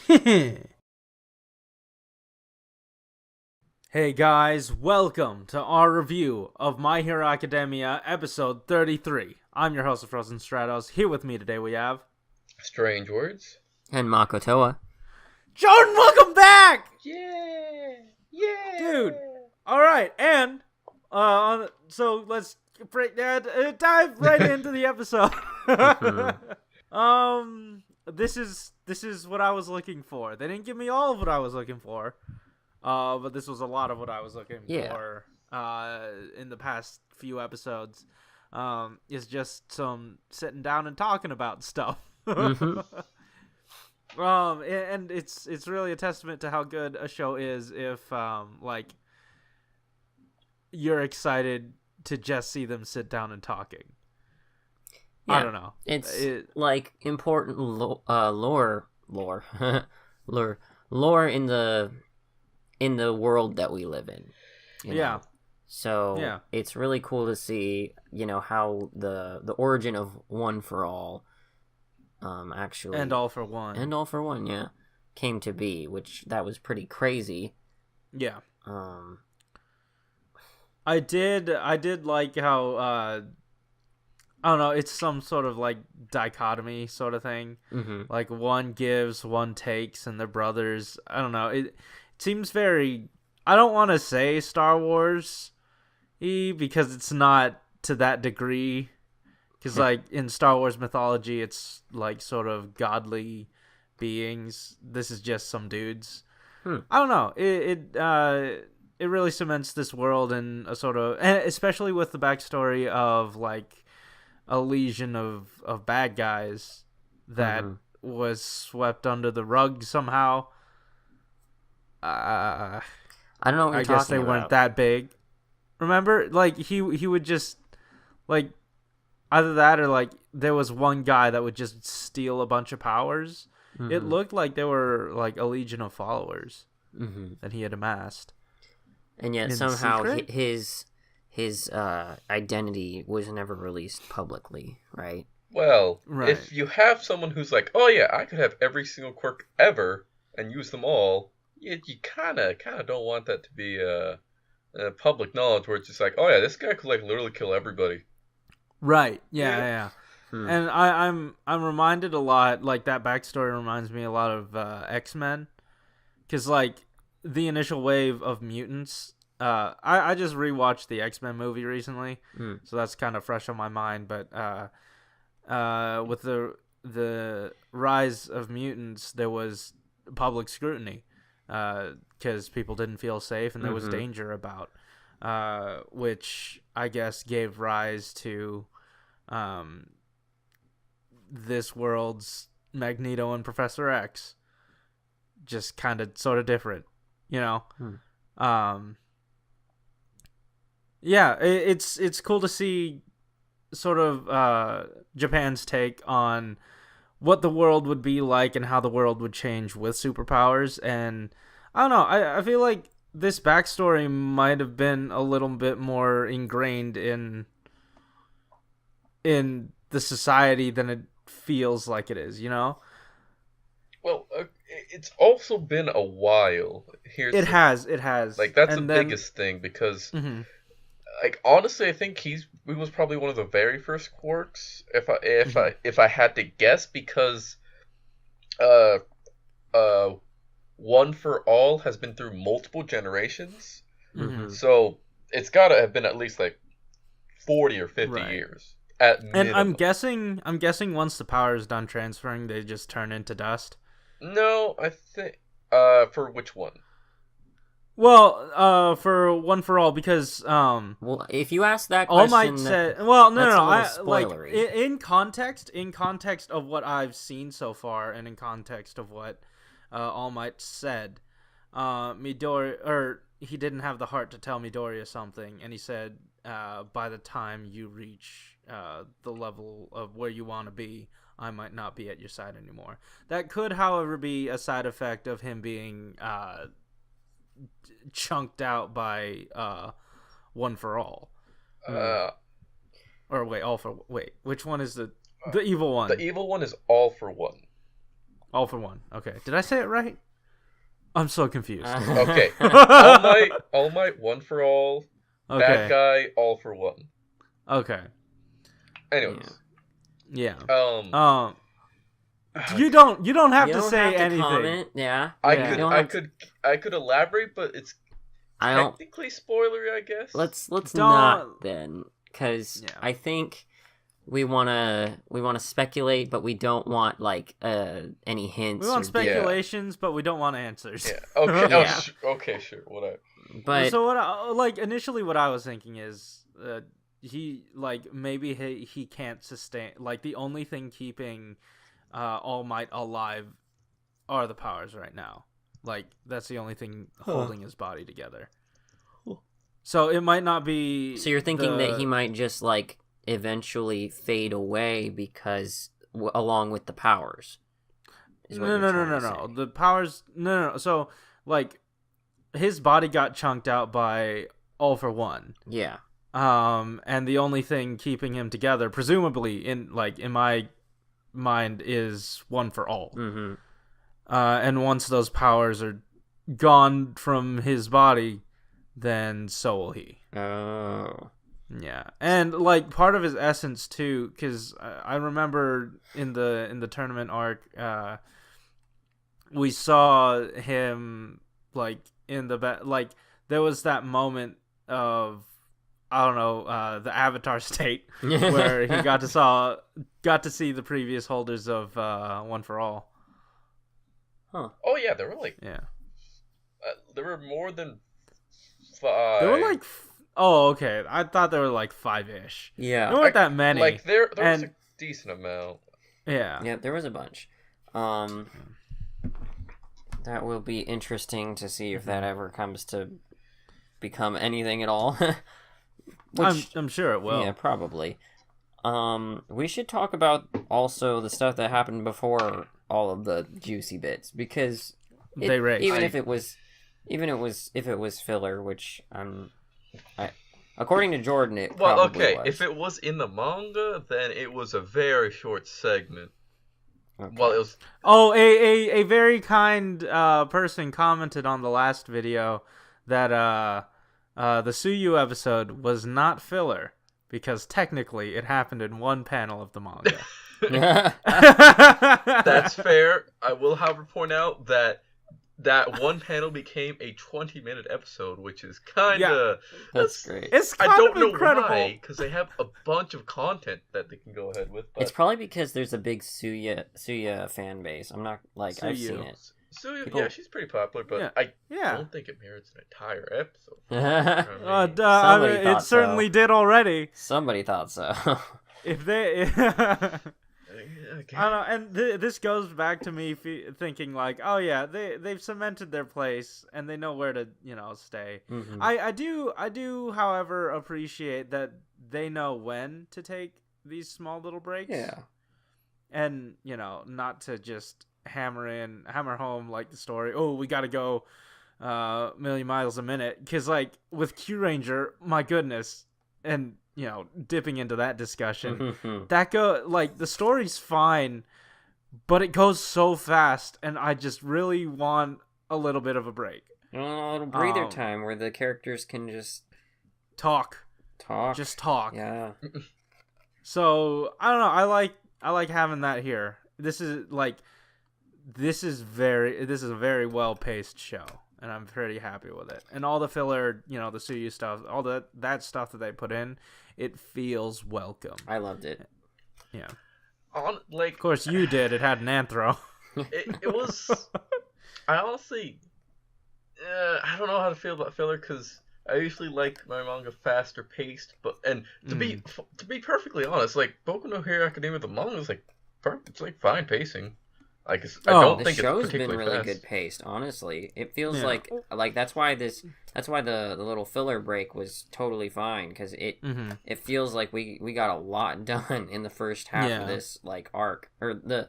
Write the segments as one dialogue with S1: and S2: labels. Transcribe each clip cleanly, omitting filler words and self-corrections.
S1: Hey guys, welcome to our review of My Hero Academia episode 33. I'm your host of Frozen Stratos. Here with me today we have
S2: Strange words.
S3: And Makotoa.
S1: Jordan, welcome back!
S2: Yeah! Yeah!
S1: Dude, alright, and so let's dive right into the episode. This is what I was looking for. They didn't give me all of what I was looking for. But this was a lot of what I was looking for in the past few episodes. Is just some sitting down and talking about stuff. And it's really a testament to how good a show is if like you're excited to just see them sit down and talking.
S3: Yeah,
S1: I don't know.
S3: It's like important lore in the world that we live in. You know?
S1: Yeah.
S3: So it's really cool to see, how the origin of One for All, actually,
S1: and All for One,
S3: yeah, came to be, which that was pretty crazy.
S1: Yeah. I did like how I don't know, it's some sort of like dichotomy sort of thing.
S3: Mm-hmm.
S1: Like one gives, one takes, and they're brothers. I don't know. It seems very, I don't want to say Star Wars-y because it's not to that degree. Because like in Star Wars mythology, it's like sort of godly beings. This is just some dudes. I don't know. It really cements this world in a sort of, especially with the backstory of like a legion of bad guys that was swept under the rug somehow.
S3: I don't know what you're
S1: I
S3: talking
S1: guess they
S3: about.
S1: weren't that big. Remember, like he would just like either that or like there was one guy that would just steal a bunch of powers. It looked like there were like a legion of followers that he had amassed,
S3: and yet
S1: in
S3: somehow
S1: secret?
S3: his identity was never released publicly, right?
S2: Well,
S1: Right.
S2: if you have someone who's like, oh yeah, I could have every single quirk ever and use them all, you kind of don't want that to be public knowledge where it's just like, oh yeah, this guy could like literally kill everybody.
S1: Right. Yeah.
S3: Hmm.
S1: And I'm reminded a lot, like that backstory reminds me a lot of X-Men, because like the initial wave of mutants. I just rewatched the X-Men movie recently, so that's kind of fresh on my mind. But with the rise of mutants, there was public scrutiny because people didn't feel safe and there was danger about, which I guess gave rise to this world's Magneto and Professor X, just kind of sort of different, Yeah, it's cool to see sort of Japan's take on what the world would be like and how the world would change with superpowers. And I don't know, I feel like this backstory might have been a little bit more ingrained in the society than it feels like it is,
S2: Well, it's also been a while.
S1: It has.
S2: Like that's
S1: And
S2: the
S1: then-
S2: biggest thing because, like honestly, I think he was probably one of the very first quirks. If I had to guess, because One for All has been through multiple generations, so it's got to have been at least like 40 or 50
S1: Right.
S2: years at minimum.
S1: And I'm guessing once the power is done transferring, they just turn into dust.
S2: No, I think for which one?
S1: Well, for One for All, because
S3: Well, if you ask that
S1: All
S3: question,
S1: Might said, well, no,
S3: that's
S1: no,
S3: a
S1: I
S3: little
S1: like
S3: spoilery.
S1: in context of what I've seen so far, and in context of what All Might said, Midori, or he didn't have the heart to tell Midoriya something, and he said, by the time you reach the level of where you want to be, I might not be at your side anymore. That could, however, be a side effect of him being chunked out by One for All. Or wait, All for... Wait, which one is the evil one?
S2: The evil one is All for One.
S1: All for One. Okay. Did I say it right? I'm so confused.
S2: Okay. All Might, One for All.
S1: Okay.
S2: Bad Guy, All for One.
S1: Okay.
S2: Anyways.
S1: Yeah.
S2: You
S1: don't have
S3: You
S1: to
S3: don't
S1: say
S3: have to
S1: anything.
S3: comment. Yeah.
S2: I could elaborate, but it's technically spoilery, I guess.
S3: Let's
S1: Don't-
S3: not then, because
S1: Yeah.
S3: I think we wanna speculate, but we don't want like any hints.
S1: We want
S3: or
S1: speculations, but we don't want answers.
S2: Yeah. Okay.
S3: Yeah.
S2: Okay. Sure. Whatever.
S3: But
S1: So initially what I was thinking is he maybe he can't sustain, the only thing keeping All Might alive are the powers right now. That's the only thing holding his body together. So it might not be.
S3: So you're thinking that he might just eventually fade away because along with the powers.
S1: No. The powers. No. So his body got chunked out by All for One.
S3: Yeah.
S1: And the only thing keeping him together, presumably in my mind, is One for All.
S3: Mm-hmm.
S1: And once those powers are gone from his body, then so will he.
S3: Oh.
S1: Yeah, and part of his essence too, because I remember in the tournament arc, we saw him in the there was that moment of, I don't know, the Avatar state where he got to see the previous holders of One for All.
S3: Huh.
S2: Oh yeah, there were
S1: yeah.
S2: There were more than 5.
S1: There were oh, okay. I thought there were 5-ish.
S3: Yeah.
S1: There weren't that many.
S2: There was a decent amount.
S1: Yeah.
S3: Yeah, there was a bunch. That will be interesting to see if that ever comes to become anything at all.
S1: I'm sure it will.
S3: Yeah, probably. We should talk about also the stuff that happened before all of the juicy bits, because
S1: they raced.
S3: Even if it was filler, which according to Jordan, it probably was.
S2: If it was in the manga, then it was a very short segment.
S3: Okay.
S2: Well, it was.
S1: Oh, a very kind person commented on the last video that the Suyu episode was not filler because technically it happened in one panel of the manga.
S2: That's fair. I will, however, point out that one panel became a 20-minute episode, which is kind of...
S3: Yeah, that's great.
S1: It's
S2: I
S1: kind
S2: don't
S1: of
S2: know
S1: incredible.
S2: why, because they have a bunch of content that they can go ahead with. But...
S3: It's probably because there's a big Suya fan base. I'm not, I've seen it.
S2: Suyu, yeah, she's pretty popular, but I don't think it merits an entire episode.
S1: It certainly did already.
S3: Somebody thought so.
S1: If they...
S2: Okay.
S1: I don't know, and this goes back to me thinking oh yeah, they've cemented their place and they know where to stay.
S3: Mm-hmm.
S1: I do, however, appreciate that they know when to take these small little breaks.
S3: Yeah,
S1: and not to just hammer home the story. Oh, we got to go million miles a minute, because with Q Ranger, my goodness, and. Dipping into that discussion, that the story's fine, but it goes so fast, and I just really want a little bit of a break.
S3: A little breather time where the characters can just
S1: talk. Just talk.
S3: Yeah.
S1: So I don't know. I like having that here. This is a very well paced show. And I'm pretty happy with it. And all the filler, the Suyu stuff, all that stuff that they put in, it feels welcome.
S3: I loved it.
S1: Yeah.
S2: Of
S1: course you did. It had an anthro.
S2: It was... I honestly... I don't know how to feel about filler, because I usually like my manga faster paced, to be perfectly honest, Boku no Hero Academia, the manga is it's fine pacing. I don't think it's
S3: show's been
S2: particularly
S3: really
S2: fast.
S3: good paced. Honestly, it feels like that's why the little filler break was totally fine, because it feels like we got a lot done in the first half of this arc, or the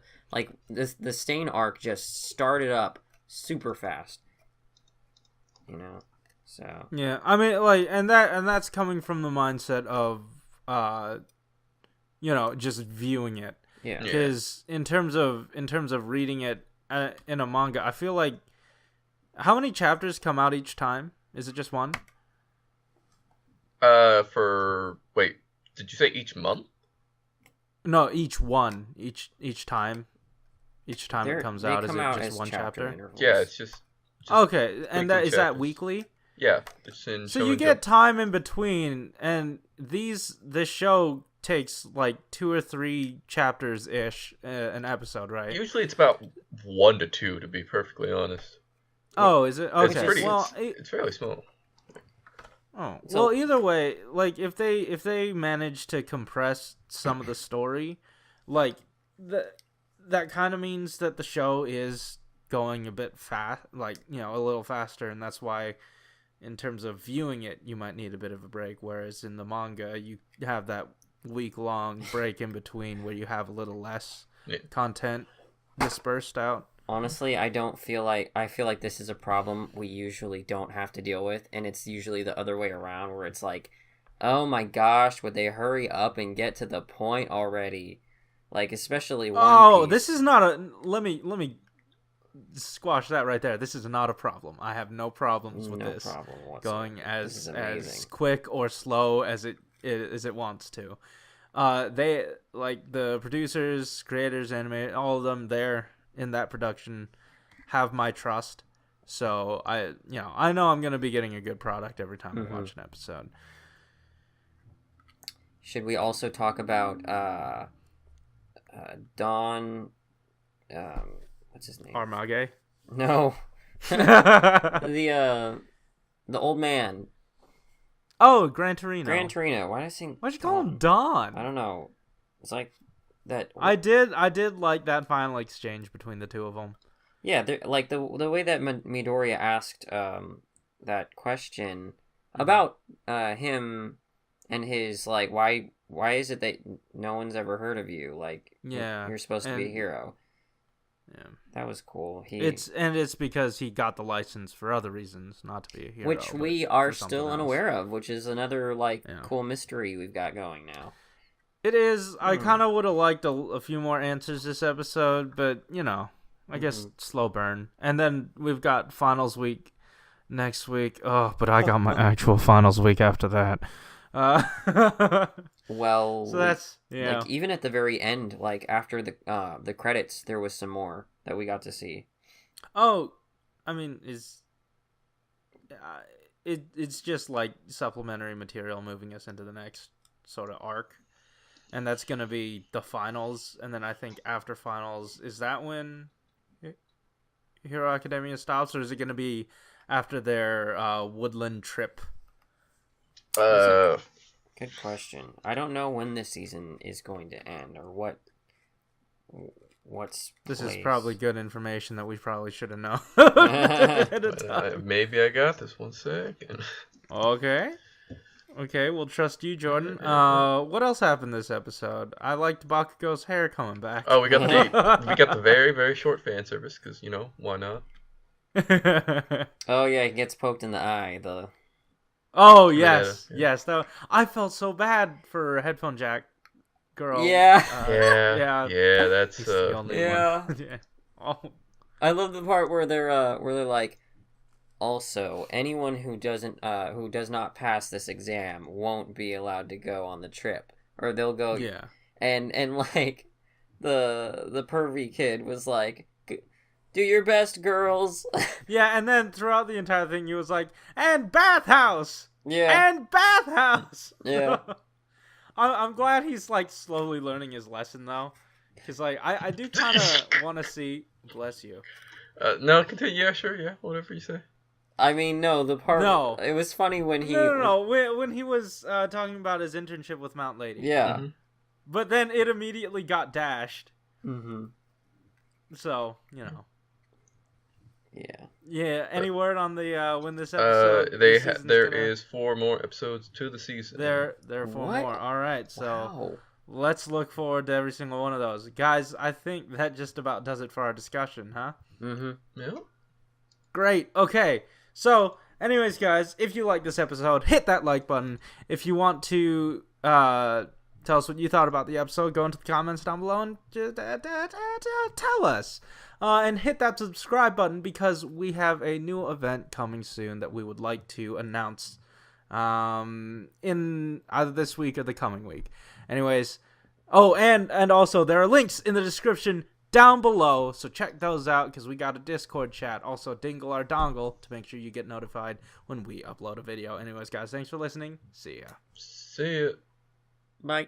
S3: Stain arc just started up super fast. So
S1: yeah, I mean and that's coming from the mindset of just viewing it.
S3: yeah,
S1: because in terms of reading it in a manga, I feel like how many chapters come out each time? Is it just one?
S2: Wait, did you say each month?
S1: No, each one. Each time. Each time it comes out, is it
S3: out
S1: just one chapter?
S3: Intervals.
S2: Yeah, it's just
S1: okay, and is that
S2: chapters.
S1: weekly?
S2: Yeah, it's in.
S1: So you get time in between, and this show takes like 2 or 3 chapters ish an episode, right?
S2: Usually it's about 1 to 2, to be perfectly honest.
S1: Oh, is it? Okay.
S2: It's fairly small.
S1: Oh, well, either way, like if they manage to compress some of the story, like that kind of means that the show is going a bit fast, like, you know, a little faster, and that's why in terms of viewing it, you might need a bit of a break, whereas in the manga, you have that week-long break in between where you have a little less content dispersed out.
S3: Honestly, I feel like this is a problem we usually don't have to deal with, and it's usually the other way around, where it's like, oh my gosh, would they hurry up and get to the point already? Like, especially One Piece.
S1: This is not a... Let me squash that right there. This is not a problem. I have no problems with this going as quick or slow as it wants to. They, like, the producers, creators, animators, all of them there in that production have my trust. So I know I'm going to be getting a good product every time I watch an episode.
S3: Should we also talk about Don what's his name?
S1: Armage?
S3: No. The old man.
S1: Oh, Gran Torino.
S3: Gran Torino. Why'd
S1: you call him Don?
S3: I don't know. It's like that.
S1: I did like that final exchange between the two of them.
S3: Yeah, like the way that Midoriya asked that question about him and his, like, why is it that no one's ever heard of you? Like, you're supposed to be a hero. Yeah, that was cool.
S1: It's because he got the license for other reasons, not to be a hero,
S3: which we are still unaware of, which is another cool mystery we've got going now.
S1: It is. I kind of would have liked a few more answers this episode, but I guess slow burn. And then we've got finals week next week. Oh, but I got my actual finals week after that.
S3: Well,
S1: so that's
S3: like, even at the very end, like after the credits, there was some more that we got to see.
S1: Oh, I mean, it's just like supplementary material moving us into the next sort of arc, and that's gonna be the finals. And then I think after finals, is that when Hero Academia stops, or is it gonna be after their woodland trip?
S3: Good question. I don't know when this season is going to end, or what's
S1: This is probably good information that we probably should have known.
S2: Maybe I got this 1 second.
S1: Okay, we'll trust you, Jordan. What else happened this episode? I liked Bakugo's hair coming back.
S2: Oh, we got the very, very short fan service, because, why not?
S3: Oh yeah, he gets poked in the eye.
S1: Oh yes, yes. I felt so bad for headphone jack girl.
S3: Yeah,
S2: That's
S1: the only one. Yeah. Oh.
S3: I love the part where they're like, also, anyone who does not pass this exam won't be allowed to go on the trip, or they'll go.
S1: Yeah.
S3: And like, the pervy kid was like, do your best, girls.
S1: Yeah, and then throughout the entire thing, he was like, and bathhouse!
S3: Yeah.
S1: And bathhouse!
S3: Yeah.
S1: I'm glad he's, like, slowly learning his lesson, though. Because, like, I do kind of want to see... Bless you.
S2: No, continue. Yeah, sure, yeah. Whatever you say.
S3: I mean, no, the part...
S1: No.
S3: It was funny when he...
S1: No. When he was talking about his internship with Mount Lady.
S3: Yeah.
S2: Mm-hmm.
S1: But then it immediately got dashed.
S3: Mm-hmm.
S1: So,
S3: Yeah.
S1: Yeah. Any word on the when this episode?
S2: There is 4 more episodes to the season.
S1: There are 4 more. All right. So let's look forward to every single one of those, guys. I think that just about does it for our discussion, huh?
S3: Mm-hmm.
S2: Yeah.
S1: Great. Okay. So, anyways, guys, if you like this episode, hit that like button. If you want to Tell us what you thought about the episode. Go into the comments down below and tell us. And hit that subscribe button because we have a new event coming soon that we would like to announce in either this week or the coming week. Anyways, and also there are links in the description down below, so check those out because we got a Discord chat. Also, dingle our dongle to make sure you get notified when we upload a video. Anyways, guys, thanks for listening. See ya.
S2: See ya.
S3: Bye.